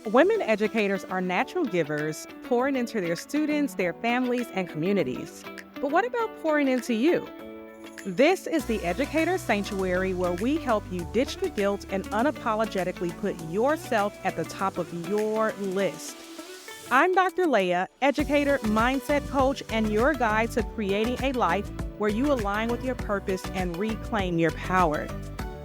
Women educators are natural givers, pouring into their students, their families, and communities. But what about pouring into you? This is the Educator Sanctuary, where we help you ditch the guilt and unapologetically put yourself at the top of your list. I'm Dr. Leah, educator, mindset coach, and your guide to creating a life where you align with your purpose and reclaim your power.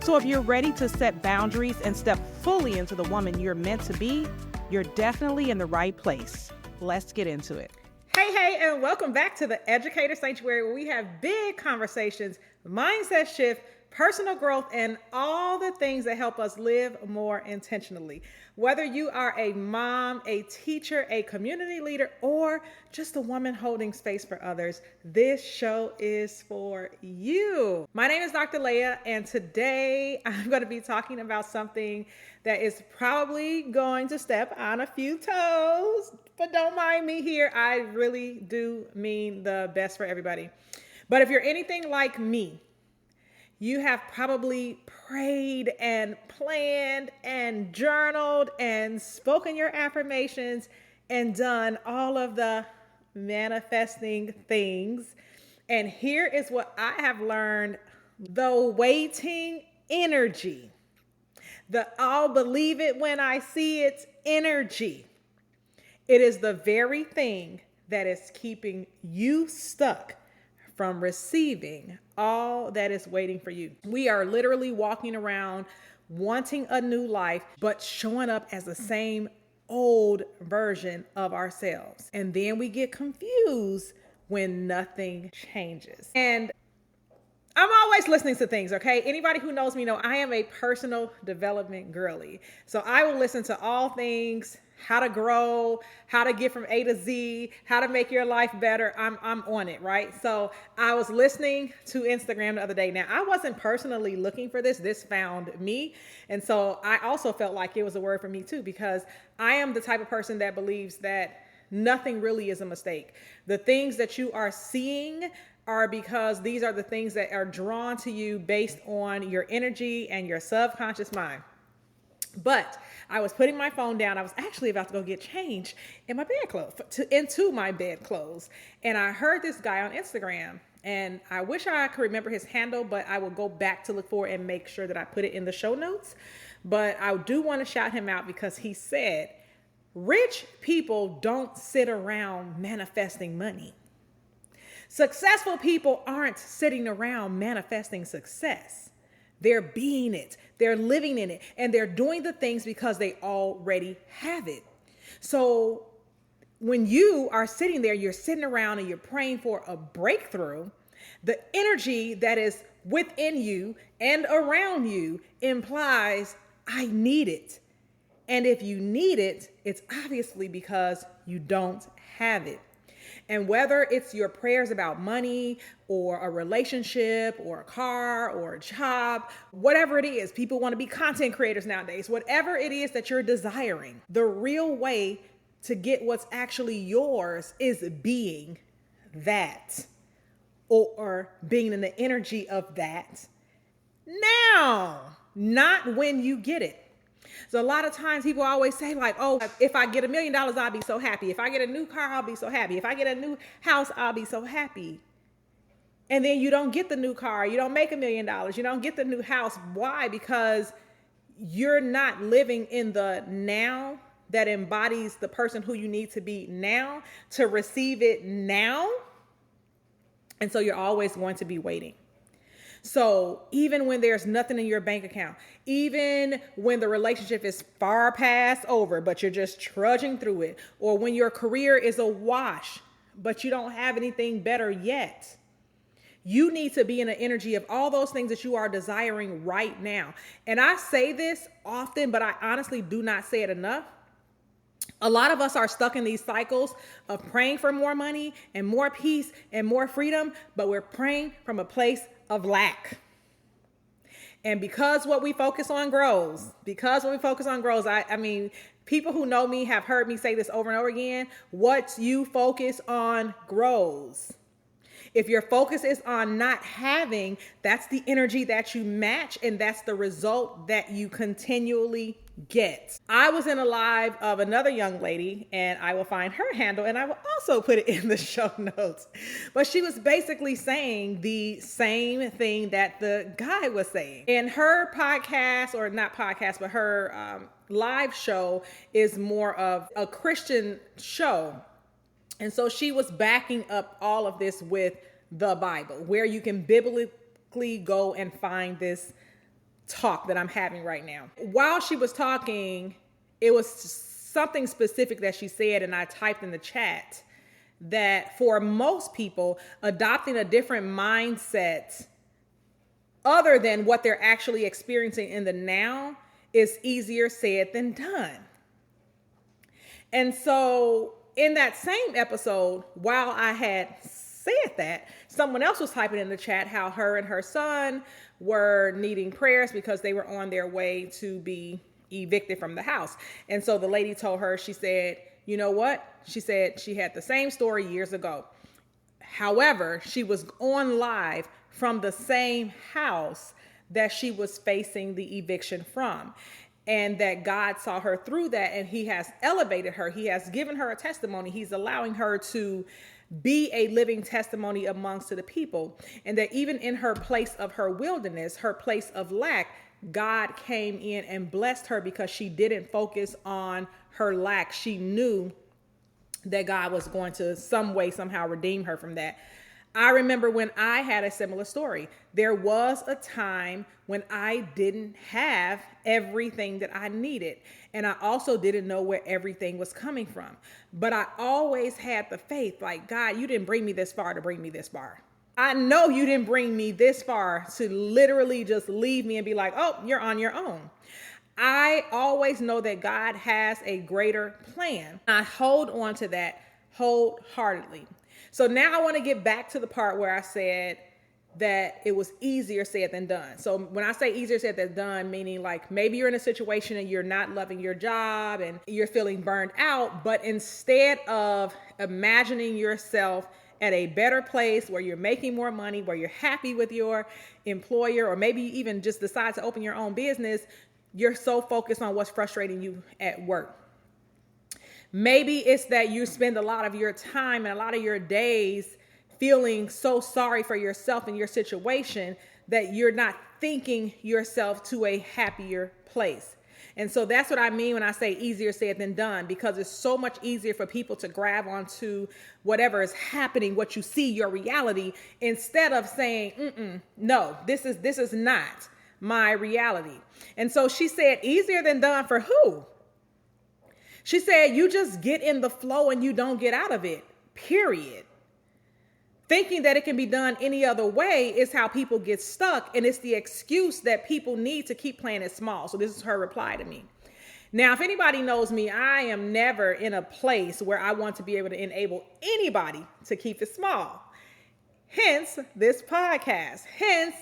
So if you're ready to set boundaries and step fully into the woman you're meant to be, you're definitely in the right place. Let's get into it. Hey, and welcome back to the Educator Sanctuary, where we have big conversations, mindset shift, personal growth, and all the things that help us live more intentionally. Whether you are a mom, a teacher, a community leader, or just a woman holding space for others, this show is for you. My name is Dr. Leah, and today I'm going to be talking about something that is probably going to step on a few toes, but don't mind me here. I really do mean the best for everybody. But if you're anything like me, you have probably prayed and planned and journaled and spoken your affirmations and done all of the manifesting things. And here is what I have learned: the waiting energy, the I'll believe it when I see it energy. It is the very thing that is keeping you stuck from receiving all that is waiting for you. We are literally walking around wanting a new life, but showing up as the same old version of ourselves. And then we get confused when nothing changes. And I'm always listening to things, okay? Anybody who knows me know I am a personal development girly. So I will listen to all things: how to grow, how to get from A to Z, how to make your life better. I'm on it, right? So I was listening to Instagram the other day. Now, I wasn't personally looking for this. This found me. And so I also felt like it was a word for me too, because I am the type of person that believes that nothing really is a mistake. The things that you are seeing are because these are the things that are drawn to you based on your energy and your subconscious mind. But I was putting my phone down. I was actually about to go get changed in my bedclothes, into my bedclothes. And I heard this guy on Instagram, and I wish I could remember his handle, but I will go back to look for it and make sure that I put it in the show notes. But I do want to shout him out because he said, rich people don't sit around manifesting money. Successful people aren't sitting around manifesting success. They're being it, they're living in it, and they're doing the things because they already have it. So when you are sitting there, you're sitting around and you're praying for a breakthrough, the energy that is within you and around you implies, I need it. And if you need it, it's obviously because you don't have it. And whether it's your prayers about money or a relationship or a car or a job, whatever it is, people want to be content creators nowadays, whatever it is that you're desiring, the real way to get what's actually yours is being that, or being in the energy of that now, not when you get it. So a lot of times people always say like, oh, if I get $1 million, I'll be so happy. If I get a new car, I'll be so happy. If I get a new house, I'll be so happy. And then you don't get the new car. You don't make $1 million. You don't get the new house. Why? Because you're not living in the now that embodies the person who you need to be now to receive it now. And so you're always going to be waiting. So even when there's nothing in your bank account, even when the relationship is far past over, but you're just trudging through it, or when your career is a wash, but you don't have anything better yet, you need to be in an energy of all those things that you are desiring right now. And I say this often, but I honestly do not say it enough. A lot of us are stuck in these cycles of praying for more money and more peace and more freedom, but we're praying from a place of lack. And because what we focus on grows, I mean, people who know me have heard me say this over and over again: what you focus on grows. If your focus is on not having, that's the energy that you match, and that's the result that you continually get. I was in a live of another young lady, and I will find her handle and I will also put it in the show notes. But she was basically saying the same thing that the guy was saying. In her podcast, or not podcast, but her live show is more of a Christian show. And so she was backing up all of this with the Bible, where you can biblically go and find this talk that I'm having right now. While she was talking, it was something specific that she said, and I typed in the chat that for most people, adopting a different mindset other than what they're actually experiencing in the now is easier said than done. And so in that same episode, while I had said that, someone else was typing in the chat how her and her son were needing prayers because they were on their way to be evicted from the house. And so the lady told her, she said, you know what? She said she had the same story years ago. However, she was on live from the same house that she was facing the eviction from. And that God saw her through that, and he has elevated her. He has given her a testimony. He's allowing her to be a living testimony amongst the people. And that even in her place of her wilderness, her place of lack, God came in and blessed her because she didn't focus on her lack. She knew that God was going to some way, somehow redeem her from that. I remember when I had a similar story. There was a time when I didn't have everything that I needed. And I also didn't know where everything was coming from. But I always had the faith, like, God, you didn't bring me this far to bring me this far. I know you didn't bring me this far to literally just leave me and be like, oh, you're on your own. I always know that God has a greater plan. I hold on to that wholeheartedly. So now I want to get back to the part where I said that it was easier said than done. So when I say easier said than done, meaning like maybe you're in a situation and you're not loving your job and you're feeling burned out, but instead of imagining yourself at a better place where you're making more money, where you're happy with your employer, or maybe you even just decide to open your own business, you're so focused on what's frustrating you at work. Maybe it's that you spend a lot of your time and a lot of your days feeling so sorry for yourself and your situation that you're not thinking yourself to a happier place. And so that's what I mean when I say easier said than done, because it's so much easier for people to grab onto whatever is happening, what you see, your reality, instead of saying, no, this is not my reality. And so she said, easier than done for who? She said, you just get in the flow and you don't get out of it, period. Thinking that it can be done any other way is how people get stuck. And it's the excuse that people need to keep playing it small. So this is her reply to me. Now, if anybody knows me, I am never in a place where I want to be able to enable anybody to keep it small. Hence this podcast. Hence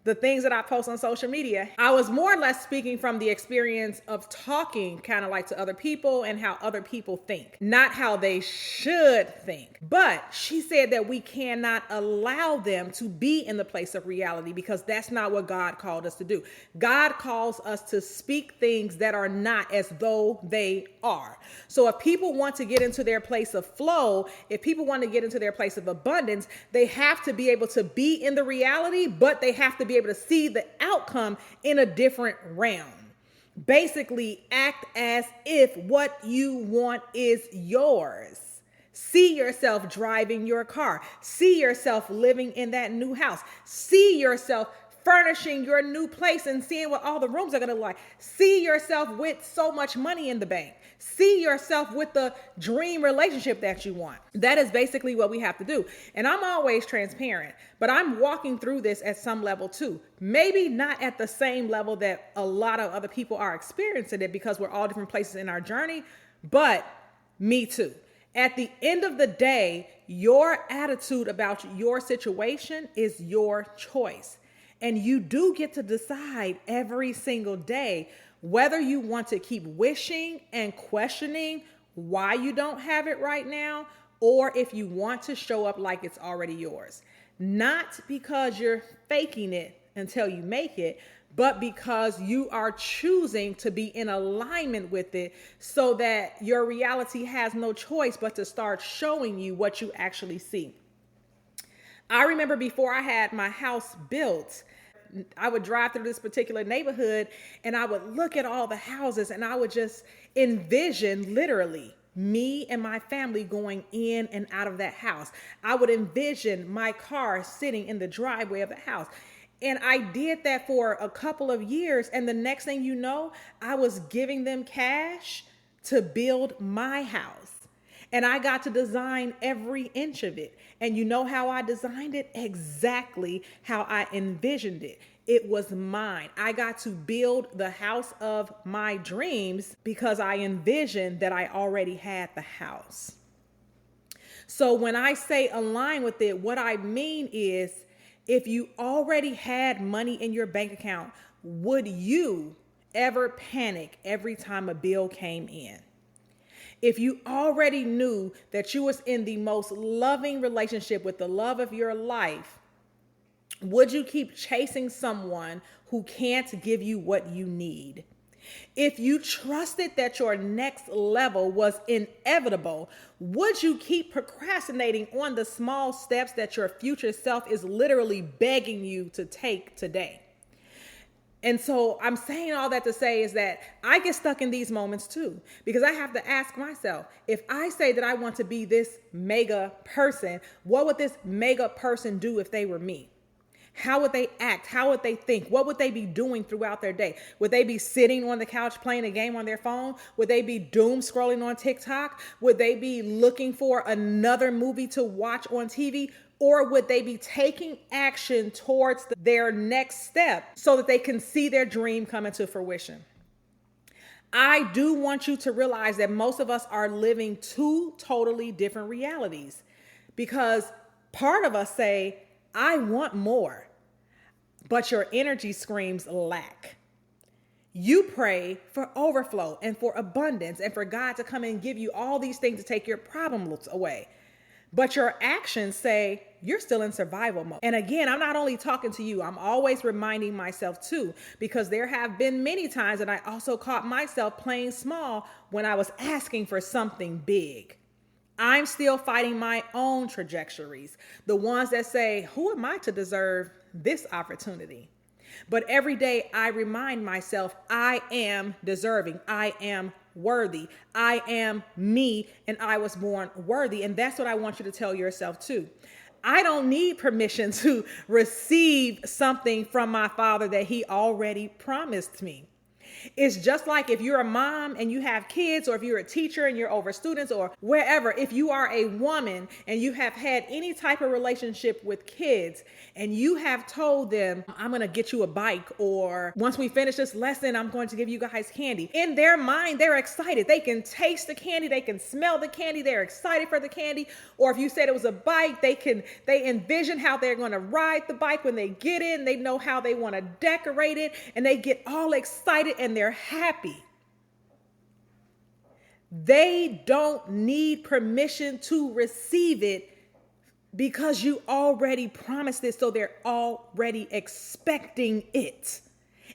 the things that I post on social media. I was more or less speaking from the experience of talking kind of like to other people and how other people think, not how they should think. But she said that we cannot allow them to be in the place of reality because that's not what God called us to do. God calls us to speak things that are not as though they are. So if people want to get into their place of flow, if people want to get into their place of abundance, they have to be able to be in the reality, but they have to be able to see the outcome in a different realm. Basically, act as if what you want is yours. See yourself driving your car. See yourself living in that new house. See yourself furnishing your new place and seeing what all the rooms are going to look like. See yourself with so much money in the bank. See yourself with the dream relationship that you want. That is basically what we have to do. And I'm always transparent, but I'm walking through this at some level too. Maybe not at the same level that a lot of other people are experiencing it because we're all different places in our journey, but me too. At the end of the day, your attitude about your situation is your choice. And you do get to decide every single day whether you want to keep wishing and questioning why you don't have it right now, or if you want to show up like it's already yours. Not because you're faking it until you make it, but because you are choosing to be in alignment with it so that your reality has no choice but to start showing you what you actually see. I remember before I had my house built, I would drive through this particular neighborhood and I would look at all the houses and I would just envision literally me and my family going in and out of that house. I would envision my car sitting in the driveway of the house. And I did that for a couple of years. And the next thing you know, I was giving them cash to build my house. And I got to design every inch of it. And you know how I designed it? Exactly how I envisioned it. It was mine. I got to build the house of my dreams because I envisioned that I already had the house. So when I say align with it, what I mean is if you already had money in your bank account, would you ever panic every time a bill came in? If you already knew that you was in the most loving relationship with the love of your life, would you keep chasing someone who can't give you what you need? If you trusted that your next level was inevitable, would you keep procrastinating on the small steps that your future self is literally begging you to take today? And so I'm saying all that to say is that I get stuck in these moments too, because I have to ask myself, if I say that I want to be this mega person, what would this mega person do if they were me? How would they act? How would they think? What would they be doing throughout their day? Would they be sitting on the couch playing a game on their phone? Would they be doom scrolling on TikTok? Would they be looking for another movie to watch on TV? Or would they be taking action towards their next step so that they can see their dream come into fruition? I do want you to realize that most of us are living two totally different realities, because part of us say, I want more, but your energy screams lack. You pray for overflow and for abundance and for God to come and give you all these things to take your problems away. But your actions say you're still in survival mode. And again, I'm not only talking to you, I'm always reminding myself too, because there have been many times that I also caught myself playing small when I was asking for something big. I'm still fighting my own trajectories, the ones that say, who am I to deserve this opportunity? But every day I remind myself, I am deserving. I am worthy. I am me, and I was born worthy. And that's what I want you to tell yourself too. I don't need permission to receive something from my Father that He already promised me. It's just like if you're a mom and you have kids, or if you're a teacher and you're over students, or wherever, if you are a woman and you have had any type of relationship with kids and you have told them, I'm going to get you a bike, or once we finish this lesson, I'm going to give you guys candy. In their mind, they're excited. They can taste the candy. They can smell the candy. They're excited for the candy. Or if you said it was a bike, they envision how they're going to ride the bike when they get in. They know how they want to decorate it, and they get all excited and they're happy. They don't need permission to receive it because you already promised it, so they're already expecting it.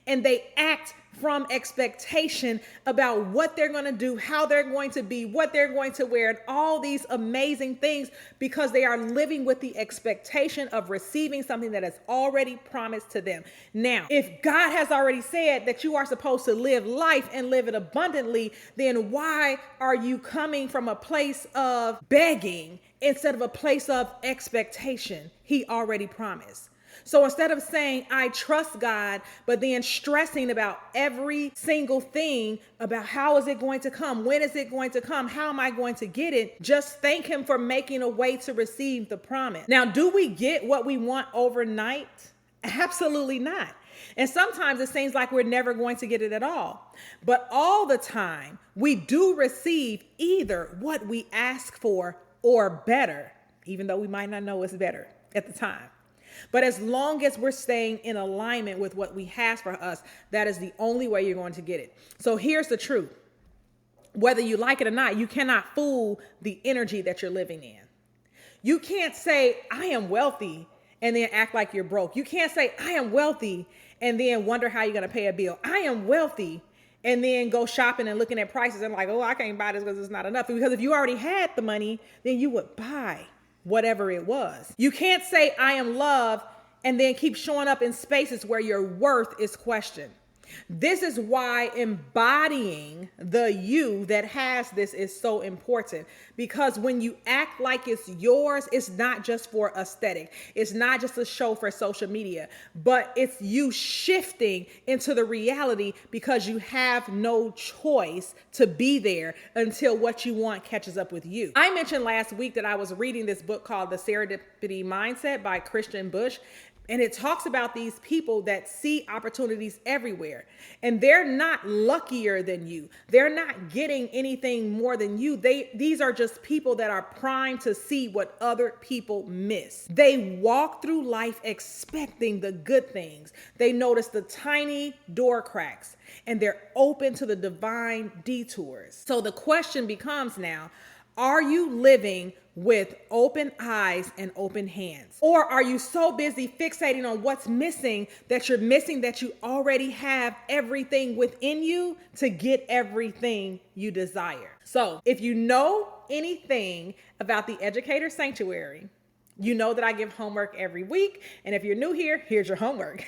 And they act from expectation about what they're going to do, how they're going to be, what they're going to wear, and all these amazing things, because they are living with the expectation of receiving something that is already promised to them. Now, if God has already said that you are supposed to live life and live it abundantly, then why are you coming from a place of begging instead of a place of expectation? He already promised. So instead of saying, I trust God, but then stressing about every single thing about how is it going to come? When is it going to come? How am I going to get it? Just thank Him for making a way to receive the promise. Now, do we get what we want overnight? Absolutely not. And sometimes it seems like we're never going to get it at all. But all the time, we do receive either what we ask for or better, even though we might not know it's better at the time. But as long as we're staying in alignment with what He has for us, that is the only way you're going to get it. So here's the truth. Whether you like it or not, you cannot fool the energy that you're living in. You can't say, I am wealthy, and then act like you're broke. You can't say, I am wealthy, and then wonder how you're going to pay a bill. I am wealthy, and then go shopping and looking at prices and like, oh, I can't buy this because it's not enough. Because if you already had the money, then you would buy whatever it was. You can't say I am loved and then keep showing up in spaces where your worth is questioned. This is why embodying the you that has this is so important, because when you act like it's yours, it's not just for aesthetic. It's not just a show for social media, but it's you shifting into the reality because you have no choice to be there until what you want catches up with you. I mentioned last week that I was reading this book called The Serendipity Mindset by Christian Bush. And it talks about these people that see opportunities everywhere, and they're not luckier than you. They're not getting anything more than you. These are just people that are primed to see what other people miss. They walk through life expecting the good things. They notice the tiny door cracks, and they're open to the divine detours. So the question becomes now, are you living with open eyes and open hands? Or are you so busy fixating on what's missing that you're missing that you already have everything within you to get everything you desire? So if you know anything about the Educator Sanctuary, you know that I give homework every week. And if you're new here, here's your homework.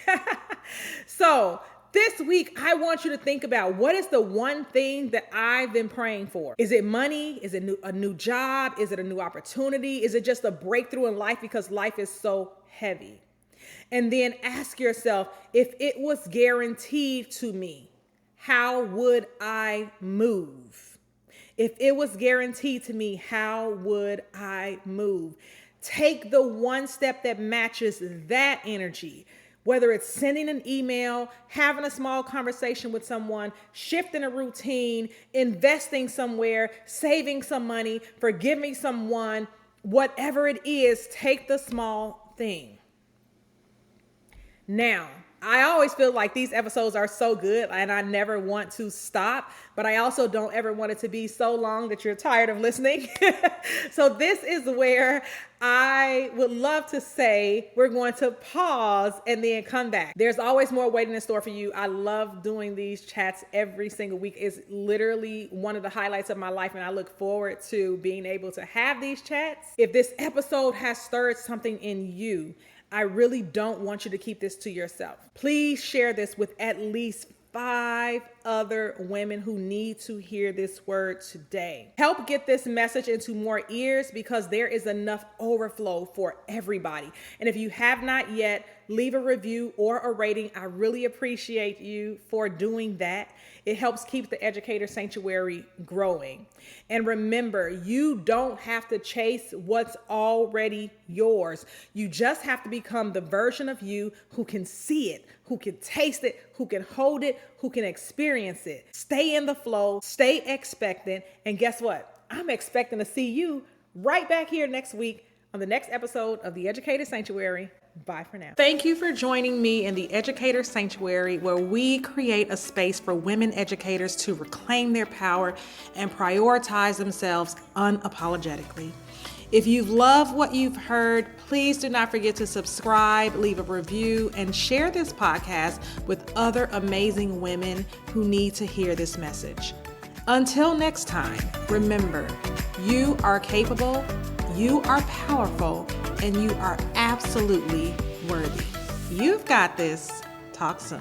So this week, I want you to think about, what is the one thing that I've been praying for? Is it money? Is it a new job? Is it a new opportunity? Is it just a breakthrough in life because life is so heavy? And then ask yourself, if it was guaranteed to me, how would I move? If it was guaranteed to me, how would I move? Take the one step that matches that energy. Whether it's sending an email, having a small conversation with someone, shifting a routine, investing somewhere, saving some money, forgiving someone, whatever it is, take the small thing. Now, I always feel like these episodes are so good and I never want to stop, but I also don't ever want it to be so long that you're tired of listening. So this is where I would love to say we're going to pause and then come back. There's always more waiting in store for you. I love doing these chats every single week. It's literally one of the highlights of my life, and I look forward to being able to have these chats. If this episode has stirred something in you, I really don't want you to keep this to yourself. Please share this with at least 5 other women who need to hear this word today. Help get this message into more ears, because there is enough overflow for everybody. And if you have not yet, leave a review or a rating. I really appreciate you for doing that. It helps keep the Educator Sanctuary growing. And remember, you don't have to chase what's already yours. You just have to become the version of you who can see it, who can taste it, who can hold it, who can experience it. Stay in the flow, stay expectant, and guess what? I'm expecting to see you right back here next week on the next episode of the Educator Sanctuary. Bye for now. Thank you for joining me in the Educator Sanctuary, where we create a space for women educators to reclaim their power and prioritize themselves unapologetically. If you've loved what you've heard, please do not forget to subscribe, leave a review, and share this podcast with other amazing women who need to hear this message. Until next time, remember, you are capable, you are powerful, and you are absolutely worthy. You've got this. Talk soon.